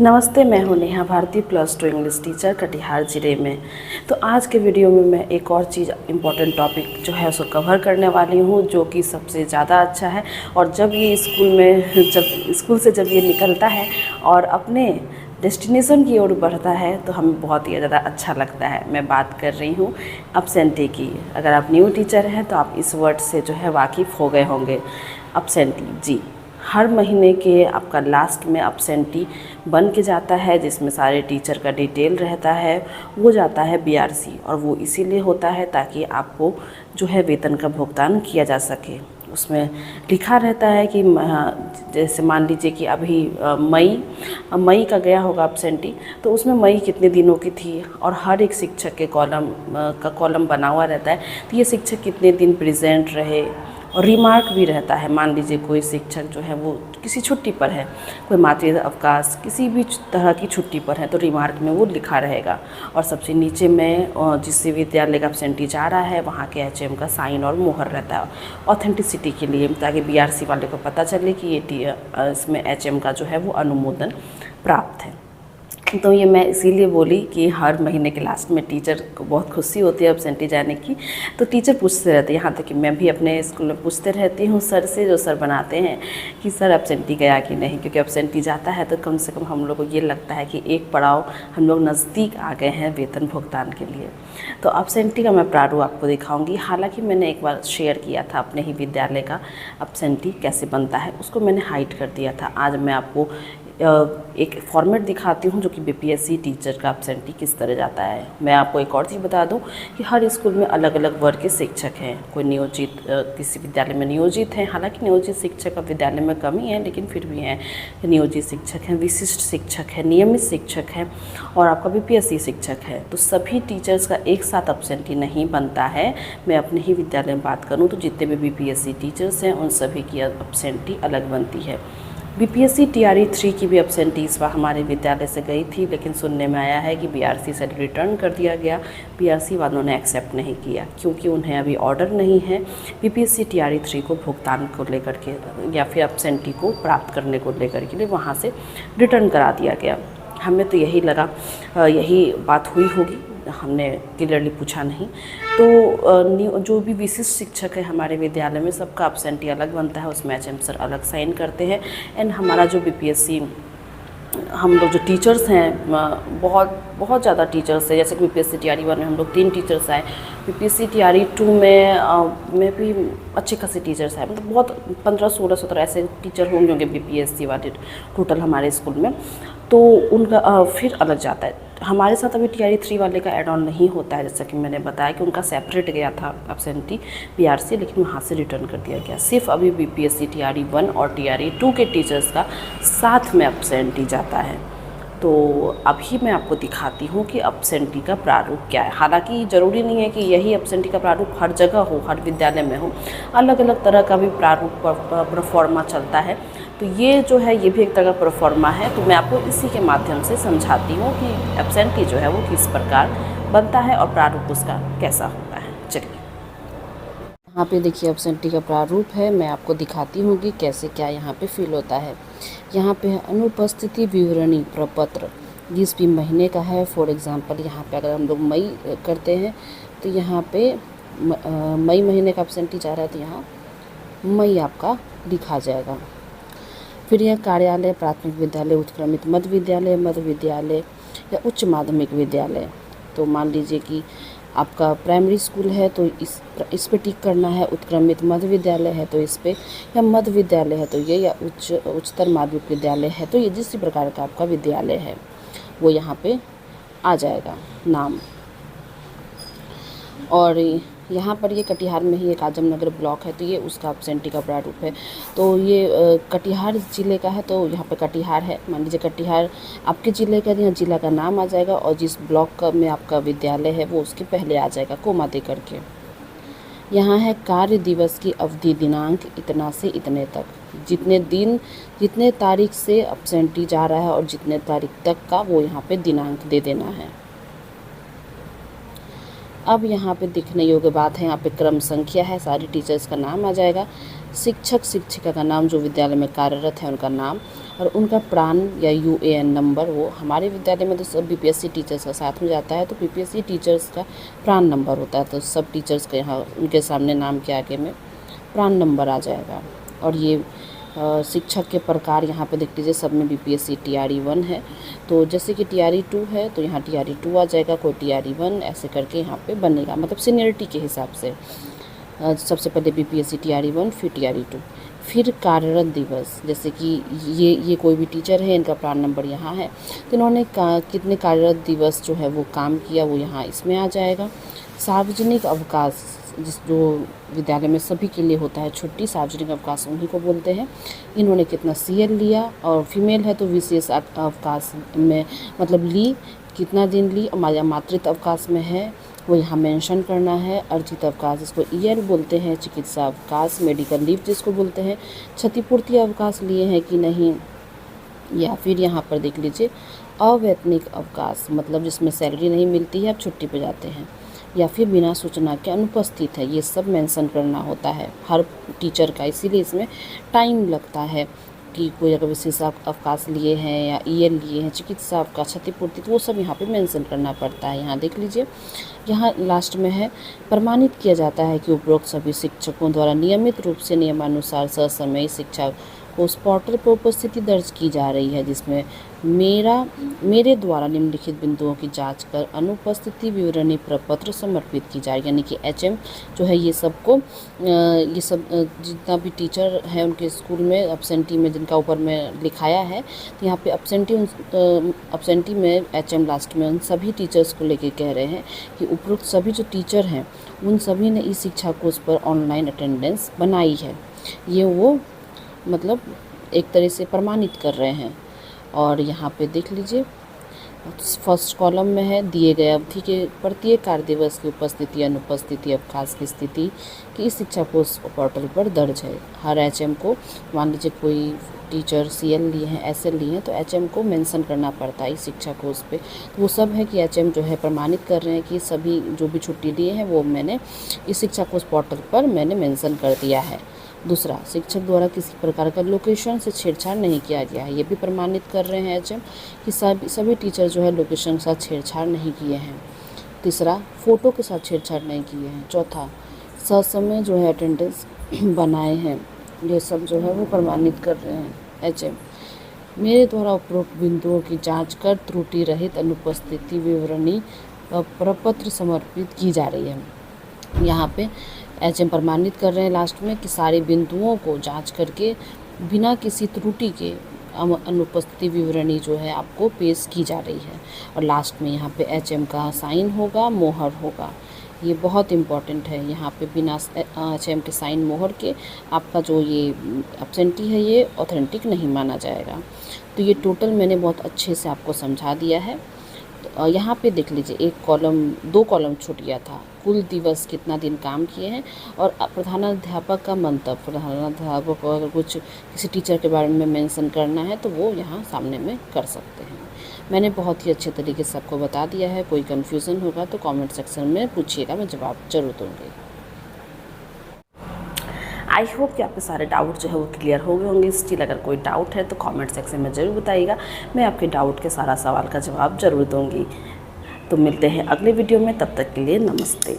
नमस्ते, मैं हूँ नेहा भारती, +2 इंग्लिश टीचर कटिहार ज़िले में। तो आज के वीडियो में मैं एक और चीज़ इम्पोर्टेंट टॉपिक जो है उसको कवर करने वाली हूँ, जो कि सबसे ज़्यादा अच्छा है। और जब ये स्कूल से जब ये निकलता है और अपने डेस्टिनेशन की ओर बढ़ता है तो हमें बहुत ही ज़्यादा अच्छा लगता है। मैं बात कर रही हूँ अब्सेंटी की। अगर आप न्यू टीचर हैं तो आप इस वर्ड से जो है वाकिफ़ हो गए होंगे। अब्सेंटी, जी, हर महीने के आपका लास्ट में अब्सेंटी बन के जाता है, जिसमें सारे टीचर का डिटेल रहता है। वो जाता है बीआरसी, और वो इसीलिए होता है ताकि आपको जो है वेतन का भुगतान किया जा सके। उसमें लिखा रहता है कि जैसे मान लीजिए कि अभी मई का गया होगा अब्सेंटी, तो उसमें मई कितने दिनों की थी, और हर एक शिक्षक के कॉलम बना हुआ रहता है। तो ये शिक्षक कितने दिन प्रेजेंट रहे, और रिमार्क भी रहता है। मान लीजिए कोई शिक्षक जो है वो किसी छुट्टी पर है, कोई मातृ अवकाश, किसी भी तरह की छुट्टी पर है, तो रिमार्क में वो लिखा रहेगा। और सबसे नीचे में जिस विद्यालय का अब्सेंटी जा रहा है वहाँ के एचएम का साइन और मोहर रहता है ऑथेंटिसिटी के लिए, ताकि बीआरसी वाले को पता चले कि ये इसमें एचएम का जो है वो अनुमोदन प्राप्त है। तो ये मैं इसीलिए बोली कि हर महीने के लास्ट में टीचर को बहुत खुशी होती है अब्सेंटी जाने की। तो टीचर पूछते रहते हैं, यहाँ तक कि मैं भी अपने स्कूल में पूछते रहती हूँ सर से, जो सर बनाते हैं, कि सर अब्सेंटी गया कि नहीं। क्योंकि अब्सेंटी जाता है तो कम से कम हम लोग को ये लगता है कि एक पड़ाव हम लोग नज़दीक आ गए हैं वेतन भुगतान के लिए। तो अब्सेंटी का मैं प्रारूप आपको दिखाऊँगी। हालाँकि मैंने एक बार शेयर किया था अपने ही विद्यालय का अब्सेंटी कैसे बनता है, उसको मैंने हाइड कर दिया था। आज मैं आपको एक फॉर्मेट दिखाती हूँ जो कि बीपीएससी टीचर का अब्सेंटी किस तरह जाता है। मैं आपको एक और चीज़ बता दूँ कि हर स्कूल में अलग अलग वर्ग के शिक्षक हैं। कोई नियोजित किसी विद्यालय में नियोजित हैं, हालांकि नियोजित शिक्षक अब विद्यालय में कम ही है, लेकिन फिर भी हैं। नियोजित शिक्षक हैं, विशिष्ट शिक्षक हैं, नियमित शिक्षक हैं, और आपका बीपीएससी शिक्षक है। तो सभी टीचर्स का एक साथ अब्सेंटी नहीं बनता है। मैं अपने ही विद्यालय में बात करूँ तो जितने भी बीपीएससी टीचर्स हैं उन सभी की अब्सेंटी अलग बनती है। बीपीएससी टीआरई 3 की भी अब्सेंटी इस बार हमारे विद्यालय से गई थी, लेकिन सुनने में आया है कि बीआरसी से रिटर्न कर दिया गया। बीआरसी वालों ने एक्सेप्ट नहीं किया, क्योंकि उन्हें अभी ऑर्डर नहीं है बीपीएससी टीआरई 3 को भुगतान को लेकर के, या फिर अब्सेंटी को प्राप्त करने को लेकर के लिए वहाँ से रिटर्न करा दिया गया। हमें तो यही लगा, यही बात हुई होगी, हमने क्लियरली पूछा नहीं। तो जो भी विशिष्ट शिक्षक है हमारे विद्यालय में, सबका अब्सेंटी अलग बनता है, उसमें एचएम सर अलग साइन करते हैं। एंड हमारा जो बीपीएससी हम लोग जो टीचर्स हैं, बहुत ज़्यादा टीचर्स हैं। जैसे कि बीपीएससी टीआरई 1 में हम लोग 3 टीचर्स आए, बीपीएससी टीआरई 2 में भी अच्छे खासे टीचर्स आए। मतलब बहुत 15, 16, 17 ऐसे टीचर होंगे बीपीएससी वाले टोटल हमारे स्कूल में। तो उनका फिर अलग जाता है। हमारे साथ अभी टीआरई 3 वाले का एड ऑन नहीं होता है, जैसा कि मैंने बताया कि उनका सेपरेट गया था अब्सेंटी बीआरसी, लेकिन वहाँ से रिटर्न कर दिया गया। सिर्फ अभी बीपीएससी टीआरई 1 और टीआरई 2 के टीचर्स का साथ में अब्सेंटी जाता है। तो अभी मैं आपको दिखाती हूँ कि अब्सेंटी का प्रारूप क्या है। हालांकि ज़रूरी नहीं है कि यही अब्सेंटी का प्रारूप हर जगह हो, हर विद्यालय में हो। अलग अलग तरह का भी प्रारूप प्रोफॉर्मा चलता है। तो ये जो है ये भी एक तरह का प्रोफॉर्मा है। तो मैं आपको इसी के माध्यम से समझाती हूँ कि एब्सेंटी जो है वो किस प्रकार बनता है और प्रारूप उसका कैसा होता है। चलिए, यहाँ पे देखिए एब्सेंटी का प्रारूप है। मैं आपको दिखाती हूँ कि कैसे क्या यहाँ पे फिल होता है। यहाँ पे अनुपस्थिति विवरणी प्रपत्र जिस भी महीने का है। फॉर एग्जांपल यहाँ पे अगर हम लोग मई करते हैं तो यहाँ पे मई महीने का एब्सेंटी जा रहा है, तो यहाँ मई आपका लिखा जाएगा। फिर यह कार्यालय, प्राथमिक विद्यालय, उत्क्रमित मध्य विद्यालय या उच्च माध्यमिक विद्यालय। तो मान लीजिए कि आपका प्राइमरी स्कूल है तो इस पे टिक करना है, उत्क्रमित मध्य विद्यालय है तो इस पे, या मध्य विद्यालय है तो ये, या उच्चतर माध्यमिक विद्यालय है तो ये, जिस प्रकार का आपका विद्यालय है वो यहाँ पे आ जाएगा नाम। और यहाँ पर ये कटिहार में ही एक आजमनगर ब्लॉक है, तो ये उसका अब्सेंटी का प्रारूप है। तो ये कटिहार ज़िले का है, तो यहाँ पे कटिहार है। मान लीजिए कटिहार आपके ज़िले का, यहाँ ज़िला का नाम आ जाएगा, और जिस ब्लॉक में आपका विद्यालय है वो उसके पहले आ जाएगा कोमा दे करके। यहाँ है कार्य दिवस की अवधि, दिनांक इतना से इतने तक, जितने तारीख से अब्सेंटी जा रहा है और जितने तारीख तक का, वो यहाँ पे दिनांक दे देना है। अब यहाँ पे दिखने योग्य बात है, यहाँ पे क्रम संख्या है, सारी टीचर्स का नाम आ जाएगा, शिक्षक शिक्षिका का नाम, जो विद्यालय में कार्यरत है उनका नाम, और उनका प्रान या यूएएन नंबर, वो हमारे विद्यालय में तो सब बीपीएससी टीचर्स का साथ में जाता है, तो बीपीएससी टीचर्स का प्रान नंबर होता है। तो सब टीचर्स के यहाँ उनके सामने नाम के आगे में प्रान नंबर आ जाएगा। और ये शिक्षक के प्रकार यहाँ पे देख लीजिए, सब में बीपीएससी टीआरई 1 है, तो जैसे कि टीआरई 2 है तो यहाँ टीआरई 2 आ जाएगा, कोई टीआरई 1 ऐसे करके यहाँ पे बनेगा, मतलब सीनियरिटी के हिसाब से। सबसे पहले बीपीएससी टीआरई 1, फिर टीआरई 2। फिर कार्यरत दिवस, जैसे कि ये कोई भी टीचर है, इनका प्रान नंबर यहाँ है, तो इन्होंने कितने कार्यरत दिवस जो है वो काम किया, वो यहाँ इसमें आ जाएगा। सार्वजनिक अवकाश, जो विद्यालय में सभी के लिए होता है छुट्टी, सार्वजनिक अवकाश उन्हीं को बोलते हैं। इन्होंने कितना सीएल लिया, और फीमेल है तो विशेष अवकाश में मतलब ली, कितना दिन ली, और मातृत्व अवकाश में है वो यहाँ मेंशन करना है। अर्जित अवकाश जिसको ईएल बोलते हैं, चिकित्सा अवकाश, मेडिकल लीव जिसको बोलते हैं, क्षतिपूर्ति अवकाश लिए हैं कि नहीं, या फिर यहाँ पर देख लीजिए अवैतनिक अवकाश, मतलब जिसमें सैलरी नहीं मिलती है, आप छुट्टी पे जाते हैं, या फिर बिना सूचना के अनुपस्थित है, ये सब मेंशन करना होता है हर टीचर का। इसीलिए इसमें टाइम लगता है कि कोई अगर विशेष अवकाश लिए हैं या ईएल लिए हैं, चिकित्सा अवकाश, क्षतिपूर्ति, तो वो सब यहाँ पे मेंशन करना पड़ता है। यहाँ देख लीजिए, यहाँ लास्ट में है प्रमाणित किया जाता है कि उपरोक्त सभी शिक्षकों द्वारा नियमित रूप से नियमानुसार ससमय शिक्षा उस पोर्टल पर उपस्थिति दर्ज की जा रही है, जिसमें मेरे द्वारा निम्नलिखित बिंदुओं की जांच कर अनुपस्थिति विवरणी प्रपत्र समर्पित की जाए। यानी कि एचएम जो है ये सब जितना भी टीचर है उनके स्कूल में एब्सेंटी में जिनका ऊपर में लिखाया है, तो यहाँ पे एब्सेंटी में एचएम लास्ट में उन सभी टीचर्स को लेके कह रहे हैं कि उपरोक्त सभी जो टीचर हैं उन सभी ने इस शिक्षा कोर्स पर ऑनलाइन अटेंडेंस बनाई है। ये वो मतलब एक तरह से प्रमाणित कर रहे हैं। और यहाँ पे देख लीजिए, फर्स्ट कॉलम में है दिए गए अवधि के प्रत्येक कार्य दिवस की उपस्थिति अनुपस्थिति अवकाश की स्थिति कि इस शिक्षा कोर्स पोर्टल पर दर्ज है। हर एचएम को, मान लीजिए कोई टीचर सीएल लिए हैं, एसएल लिए हैं, तो एचएम को मेंशन करना पड़ता है इस शिक्षा कोर्स पे। तो वो सब है कि एचएम जो है प्रमाणित कर रहे हैं कि सभी जो भी छुट्टी लिए हैं वो मैंने इस शिक्षा कोर्स पोर्टल पर मैंने मेंशन कर दिया है। दूसरा, शिक्षक द्वारा किसी प्रकार का लोकेशन से छेड़छाड़ नहीं किया गया है, ये भी प्रमाणित कर रहे हैं एचएम कि सभी टीचर जो है लोकेशन के साथ छेड़छाड़ नहीं किए हैं। तीसरा, फ़ोटो के साथ छेड़छाड़ नहीं किए हैं। चौथा, ससमय जो है अटेंडेंस बनाए हैं, ये सब जो है वो प्रमाणित कर रहे हैं एचएम। मेरे द्वारा उपरोक्त बिंदुओं की जांच कर त्रुटि रहित अनुपस्थिति विवरणी प्रपत्र समर्पित की जा रही है। यहाँ पे एचएम प्रमाणित कर रहे हैं लास्ट में कि सारे बिंदुओं को जांच करके बिना किसी त्रुटि के अनुपस्थिति विवरणी जो है आपको पेश की जा रही है। और लास्ट में यहाँ पे एचएम का साइन होगा, मोहर होगा, ये बहुत इम्पॉर्टेंट है। यहाँ पे बिना एचएम के साइन मोहर के आपका जो ये एब्सेंटी है ये ऑथेंटिक नहीं माना जाएगा। तो ये टोटल मैंने बहुत अच्छे से आपको समझा दिया है। तो यहाँ पे देख लीजिए, 2 कॉलम छूट गया था, कुल दिवस कितना दिन काम किए हैं, और प्रधानाध्यापक का मंतव्य, प्रधानाध्यापक को अगर कुछ किसी टीचर के बारे में मेंशन करना है तो वो यहाँ सामने में कर सकते हैं। मैंने बहुत ही अच्छे तरीके से आपको बता दिया है। कोई कन्फ्यूज़न होगा तो कमेंट सेक्शन में पूछिएगा, मैं जवाब जरूर दूँगी। आई होप कि आपके सारे डाउट जो है वो क्लियर हो गए होंगे। स्टिल अगर कोई डाउट है तो कमेंट सेक्शन में ज़रूर बताइएगा, मैं आपके डाउट के सारा सवाल का जवाब ज़रूर दूँगी। तो मिलते हैं अगले वीडियो में, तब तक के लिए नमस्ते।